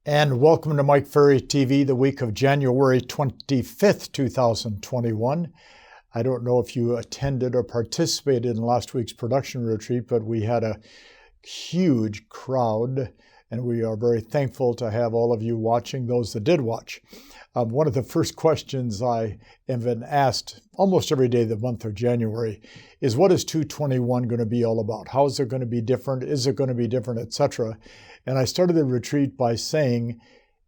And welcome to Mike Ferry TV, the week of January 25th, 2021. I don't know if you attended or participated in last week's production retreat, but we had a huge crowd, and we are very thankful to have all of you watching, those that did watch. One of the first questions I have been asked almost every day of the month of January is, what is 221 going to be all about? How is it going to be different? Is it going to be different, etc.? And I started the retreat by saying,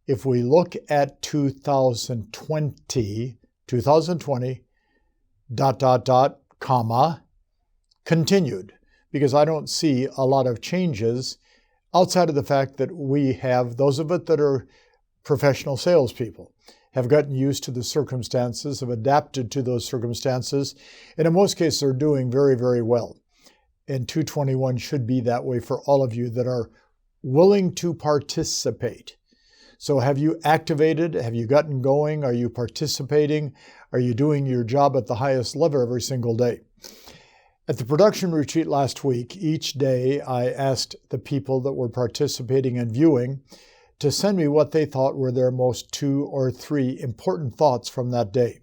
if we look at 2020, comma, continued, because I don't see a lot of changes outside of the fact that we have, those of it that are professional salespeople, have gotten used to the circumstances, have adapted to those circumstances, and in most cases are doing very, very well. And 221 should be that way for all of you that are willing to participate. So have you activated? Have you gotten going? Are you participating? Are you doing your job at the highest level every single day? At the production retreat last week, each day I asked the people that were participating and viewing to send me what they thought were their most 2 or 3 important thoughts from that day.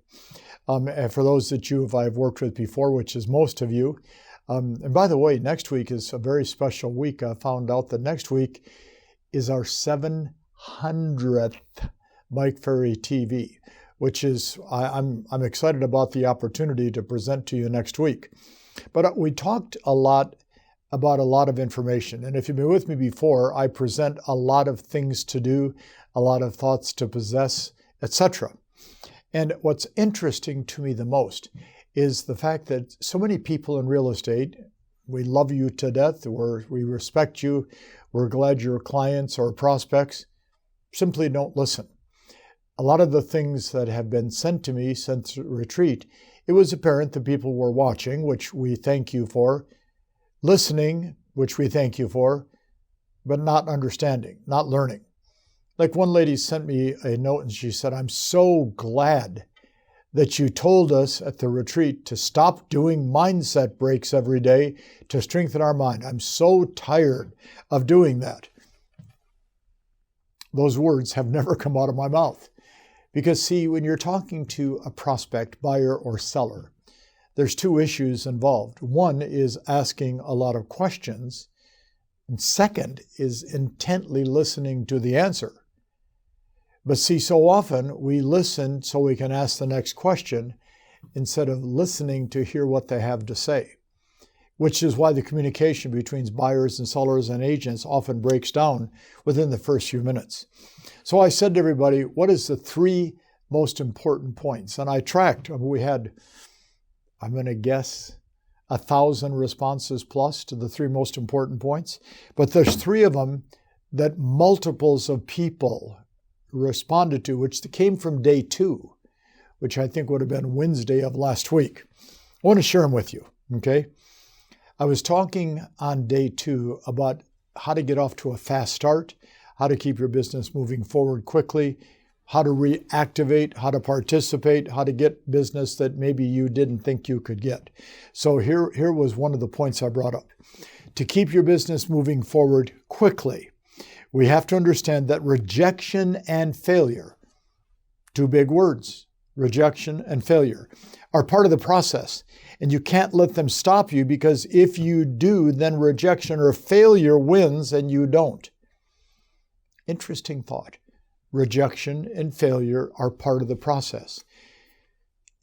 And for those that I've worked with before, which is most of you, and by the way, next week is a very special week. I found out that next week is our 700th Mike Ferry TV, which is, I'm excited about the opportunity to present to you next week. But we talked a lot about a lot of information. And if you've been with me before, I present a lot of things to do, a lot of thoughts to possess, etc. And what's interesting to me the most is the fact that so many people in real estate, we love you to death, we respect you, we're glad you're clients or prospects, simply don't listen. A lot of the things that have been sent to me since the retreat, it was apparent that people were watching, which we thank you for, listening, which we thank you for, but not understanding, not learning. Like one lady sent me a note and she said, "I'm so glad that you told us at the retreat to stop doing mindset breaks every day to strengthen our mind. I'm so tired of doing that." Those words have never come out of my mouth. Because see, when you're talking to a prospect, buyer, or seller, there's 2 issues involved. One is asking a lot of questions, and second is intently listening to the answer. But see, so often we listen so we can ask the next question instead of listening to hear what they have to say, which is why the communication between buyers and sellers and agents often breaks down within the first few minutes. So I said to everybody, what is the 3 most important points? And I tracked, we had, I'm going to guess, 1,000 responses plus to the 3 most important points. But there's 3 of them that multiples of people responded to, which came from day 2, which I think would have been Wednesday of last week. I want to share them with you, okay? I was talking on day 2 about how to get off to a fast start, how to keep your business moving forward quickly, how to reactivate, how to participate, how to get business that maybe you didn't think you could get. So here was one of the points I brought up. To keep your business moving forward quickly, we have to understand that rejection and failure, 2 big words, rejection and failure, are part of the process. And you can't let them stop you, because if you do, then rejection or failure wins and you don't. Interesting thought. Rejection and failure are part of the process.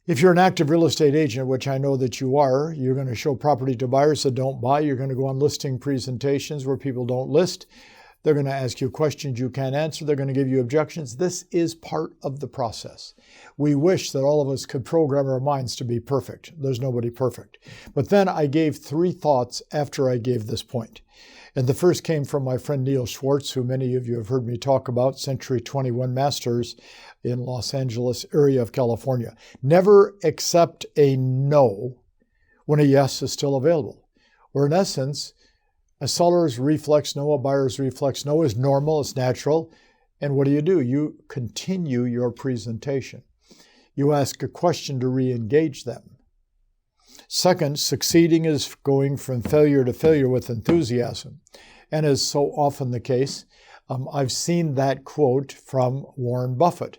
If you're an active real estate agent, which I know that you are, you're going to show property to buyers that don't buy. You're going to go on listing presentations where people don't list. They're going to ask you questions you can't answer. They're going to give you objections. This is part of the process. We wish that all of us could program our minds to be perfect. There's nobody perfect. But then I gave 3 thoughts after I gave this point. And the first came from my friend Neil Schwartz, who many of you have heard me talk about, Century 21 Masters in Los Angeles area of California. Never accept a no when a yes is still available. Or in essence, a seller's reflex no, a buyer's reflex no is normal, it's natural. And what do? You continue your presentation. You ask a question to re-engage them. Second, succeeding is going from failure to failure with enthusiasm. And as so often the case, I've seen that quote from Warren Buffett.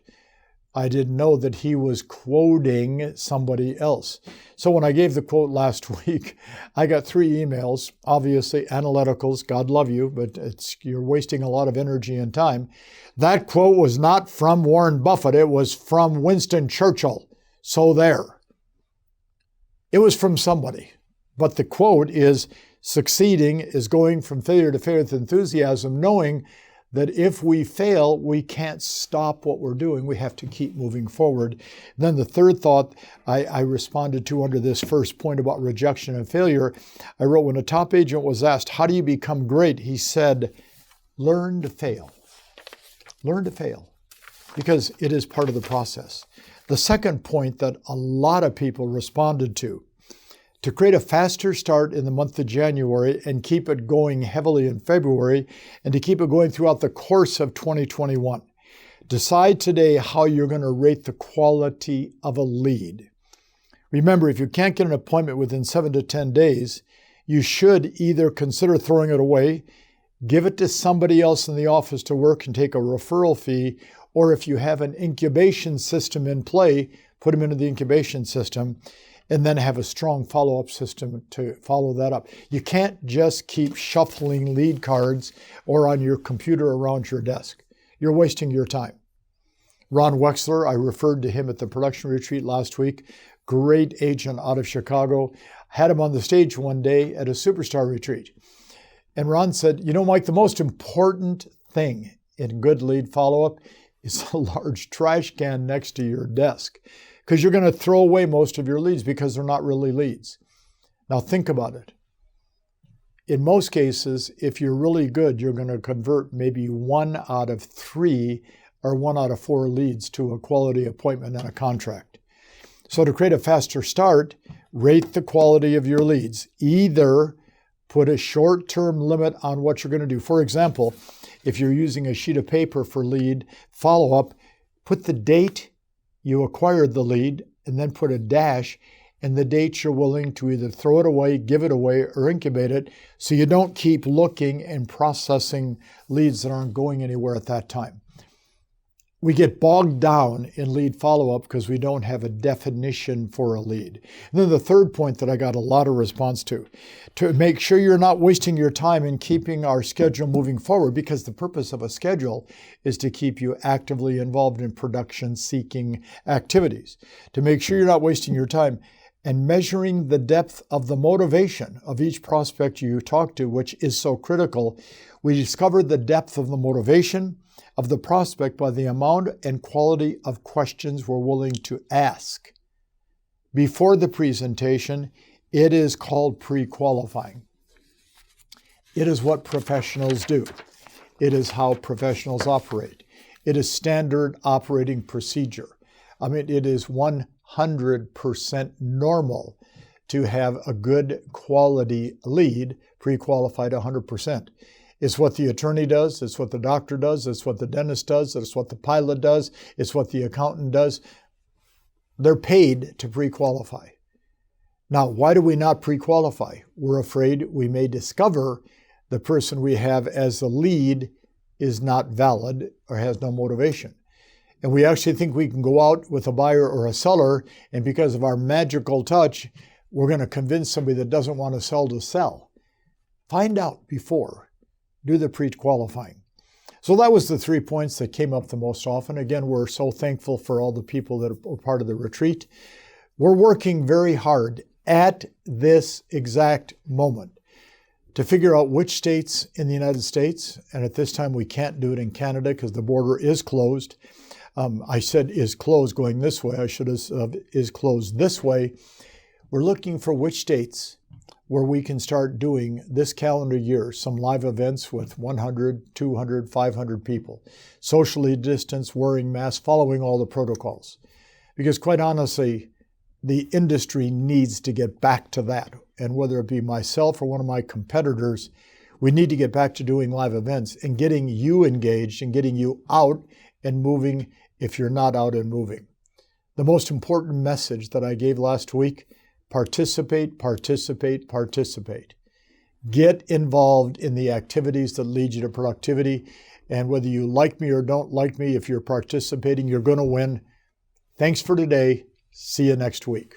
I didn't know that he was quoting somebody else. So when I gave the quote last week, I got 3 emails, obviously analyticals, God love you, but you're wasting a lot of energy and time. That quote was not from Warren Buffett, it was from Winston Churchill. So there. It was from somebody. But the quote is, succeeding is going from failure to failure with enthusiasm, knowing that if we fail, we can't stop what we're doing. We have to keep moving forward. Then the third thought I responded to under this first point about rejection and failure, I wrote, when a top agent was asked, how do you become great? He said, learn to fail. Learn to fail, because it is part of the process. The second point that a lot of people responded to create a faster start in the month of January and keep it going heavily in February, and to keep it going throughout the course of 2021. Decide today how you're going to rate the quality of a lead. Remember, if you can't get an appointment within 7 to 10 days, you should either consider throwing it away, give it to somebody else in the office to work and take a referral fee, or if you have an incubation system in play, put them into the incubation system, and then have a strong follow-up system to follow that up. You can't just keep shuffling lead cards or on your computer around your desk. You're wasting your time. Ron Wexler, I referred to him at the production retreat last week, great agent out of Chicago. Had him on the stage one day at a superstar retreat. And Ron said, you know, Mike, the most important thing in good lead follow-up is a large trash can next to your desk, because you're going to throw away most of your leads because they're not really leads. Now think about it. In most cases, if you're really good, you're going to convert maybe 1 out of 3 or 1 out of 4 leads to a quality appointment and a contract. So to create a faster start, rate the quality of your leads. Either put a short-term limit on what you're going to do. For example, if you're using a sheet of paper for lead follow-up, put the date you acquired the lead, and then put a dash and the date you're willing to either throw it away, give it away, or incubate it, so you don't keep looking and processing leads that aren't going anywhere at that time. We get bogged down in lead follow-up because we don't have a definition for a lead. And then the third point that I got a lot of response to make sure you're not wasting your time in keeping our schedule moving forward, because the purpose of a schedule is to keep you actively involved in production-seeking activities. To make sure you're not wasting your time and measuring the depth of the motivation of each prospect you talk to, which is so critical. We discovered the depth of the motivation of the prospect by the amount and quality of questions we're willing to ask. Before the presentation, it is called pre-qualifying. It is what professionals do. It is how professionals operate. It is standard operating procedure. I mean, it is 100% normal to have a good quality lead pre-qualified 100%. It's what the attorney does, it's what the doctor does, it's what the dentist does, it's what the pilot does, it's what the accountant does. They're paid to pre-qualify. Now, why do we not pre-qualify? We're afraid we may discover the person we have as the lead is not valid or has no motivation. And we actually think we can go out with a buyer or a seller, and because of our magical touch, we're going to convince somebody that doesn't want to sell to sell. Find out before. Do the pre-qualifying. So that was the 3 points that came up the most often. Again, we're so thankful for all the people that were part of the retreat. We're working very hard at this exact moment to figure out which states in the United States, and at this time we can't do it in Canada because the border is closed. I said is closed going this way. I should have is closed this way. We're looking for which states where we can start doing this calendar year some live events with 100, 200, 500 people, socially distanced, wearing masks, following all the protocols. Because quite honestly, the industry needs to get back to that. And whether it be myself or one of my competitors, we need to get back to doing live events and getting you engaged and getting you out and moving if you're not out and moving. The most important message that I gave last week: participate, participate, participate. Get involved in the activities that lead you to productivity. And whether you like me or don't like me, if you're participating, you're going to win. Thanks for today. See you next week.